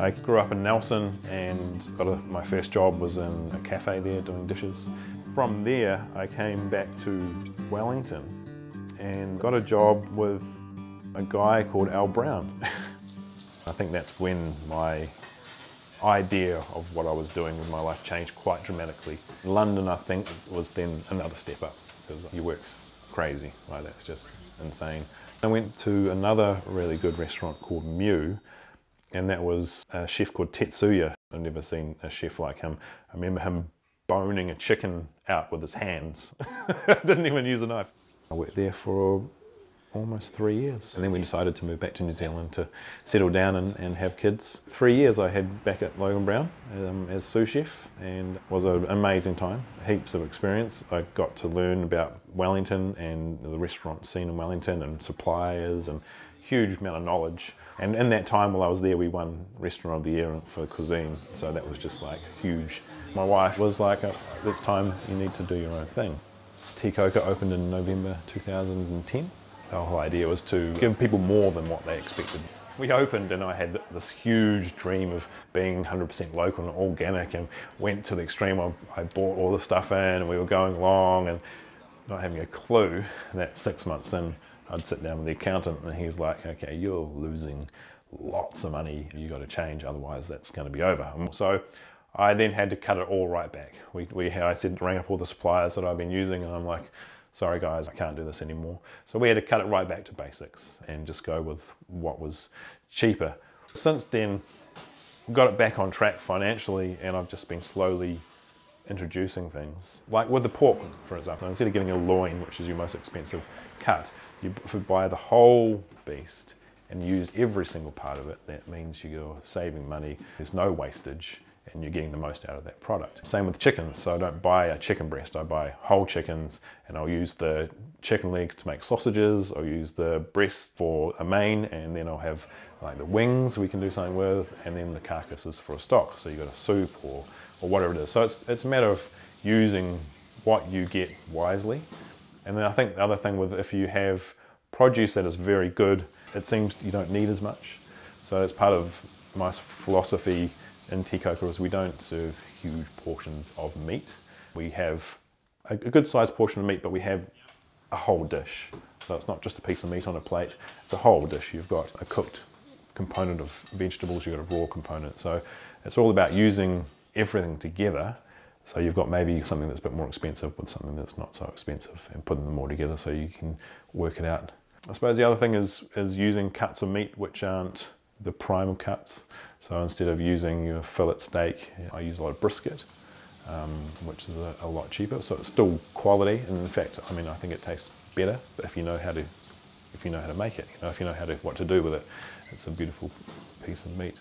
I grew up in Nelson and my first job was in a cafe there doing dishes. From there I came back to Wellington and got a job with a guy called Al Brown. I think that's when my idea of what I was doing with my life changed quite dramatically. London, I think, was then another step up because you work crazy, like that's just insane. I went to another really good restaurant called Mew, and that was a chef called Tetsuya. I've never seen a chef like him. I remember him boning a chicken out with his hands. Didn't even use a knife. I worked there for almost 3 years. And then we decided to move back to New Zealand to settle down and have kids. 3 years I had back at Logan Brown as sous chef, and it was an amazing time, heaps of experience. I got to learn about Wellington and the restaurant scene in Wellington and suppliers and huge amount of knowledge. And in that time while I was there, we won Restaurant of the Year for cuisine, so that was just like huge. My wife was like, it's time, you need to do your own thing. Ti Kouka opened in November 2010. The whole idea was to give people more than what they expected. We opened and I had this huge dream of being 100% local and organic, and went to the extreme. I bought all the stuff in and we were going along and not having a clue that 6 months in, I'd sit down with the accountant and he's like, okay, you're losing lots of money, you got to change, otherwise that's going to be over. So I then had to cut it all right back. I rang up all the suppliers that I've been using and I'm like, sorry guys, I can't do this anymore. So we had to cut it right back to basics and just go with what was cheaper. Since then, we got it back on track financially, and I've just been slowly introducing things. Like with the pork, for example, instead of getting a loin, which is your most expensive cut, you buy the whole beast and use every single part of it. That means you're saving money, there's no wastage, and you're getting the most out of that product. Same with chickens, so I don't buy a chicken breast, I buy whole chickens, and I'll use the chicken legs to make sausages, I'll use the breast for a main, and then I'll have like the wings we can do something with, and then the carcasses for a stock, so you've got a soup or whatever it is. So it's a matter of using what you get wisely. And then I think the other thing with, if you have produce that is very good, it seems you don't need as much. So it's part of my philosophy in Ti Kouka is we don't serve huge portions of meat. We have a good sized portion of meat, but we have a whole dish. So it's not just a piece of meat on a plate, it's a whole dish. You've got a cooked component of vegetables, you've got a raw component. So it's all about using everything together. So you've got maybe something that's a bit more expensive with something that's not so expensive, and putting them all together so you can work it out. I suppose the other thing is using cuts of meat which aren't the primal cuts. So instead of using your fillet steak, I use a lot of brisket, which is a lot cheaper. So it's still quality, and in fact, I mean, I think it tastes better if you know how to make it. If you know what to do with it, it's a beautiful piece of meat.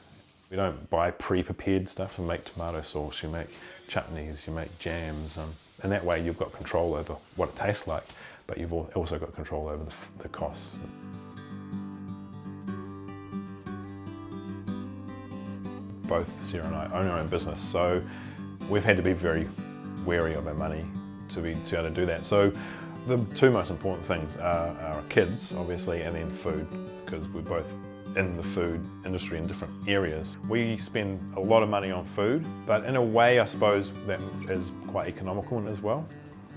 We don't buy pre-prepared stuff and make tomato sauce. You make chutneys, you make jams, and that way you've got control over what it tastes like, but you've also got control over the costs. Both Sarah and I own our own business, so we've had to be very wary of our money to be able to do that. So the two most important things are our kids, obviously, and then food, because we're both in the food industry in different areas. We spend a lot of money on food, but in a way, I suppose that is quite economical as well.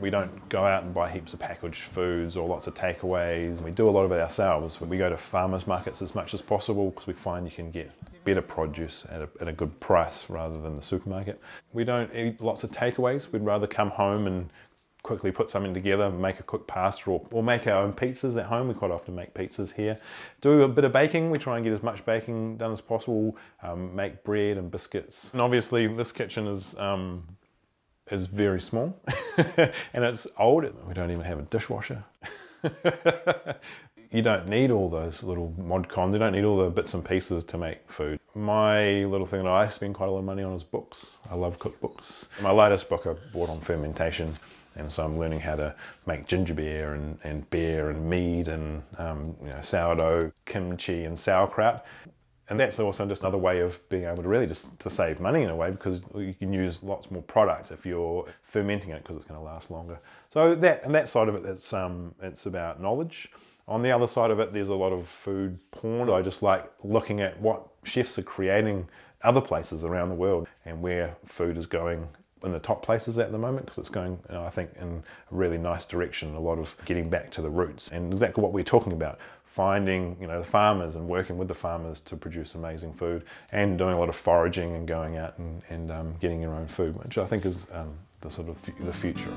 We don't go out and buy heaps of packaged foods or lots of takeaways. We do a lot of it ourselves. We go to farmers markets as much as possible because we find you can get better produce at a good price rather than the supermarket. We don't eat lots of takeaways. We'd rather come home and quickly put something together, make a quick pasta, or make our own pizzas at home. We quite often make pizzas here. Do a bit of baking. We try and get as much baking done as possible. Make bread and biscuits. And obviously this kitchen is very small and it's old. We don't even have a dishwasher. You don't need all those little mod cons, you don't need all the bits and pieces to make food. My little thing that I spend quite a lot of money on is books. I love cookbooks. My latest book I bought on fermentation, and so I'm learning how to make ginger beer and beer and mead and sourdough, kimchi and sauerkraut. And that's also just another way of being able to really just to save money in a way, because you can use lots more products if you're fermenting it, because it's going to last longer. So that side of it, it's about knowledge. On the other side of it, there's a lot of food porn. I just like looking at what chefs are creating other places around the world, and where food is going in the top places at the moment, because it's going, I think, in a really nice direction, a lot of getting back to the roots, and exactly what we're talking about, finding the farmers and working with the farmers to produce amazing food, and doing a lot of foraging and going out and getting your own food, which I think is the sort of the future.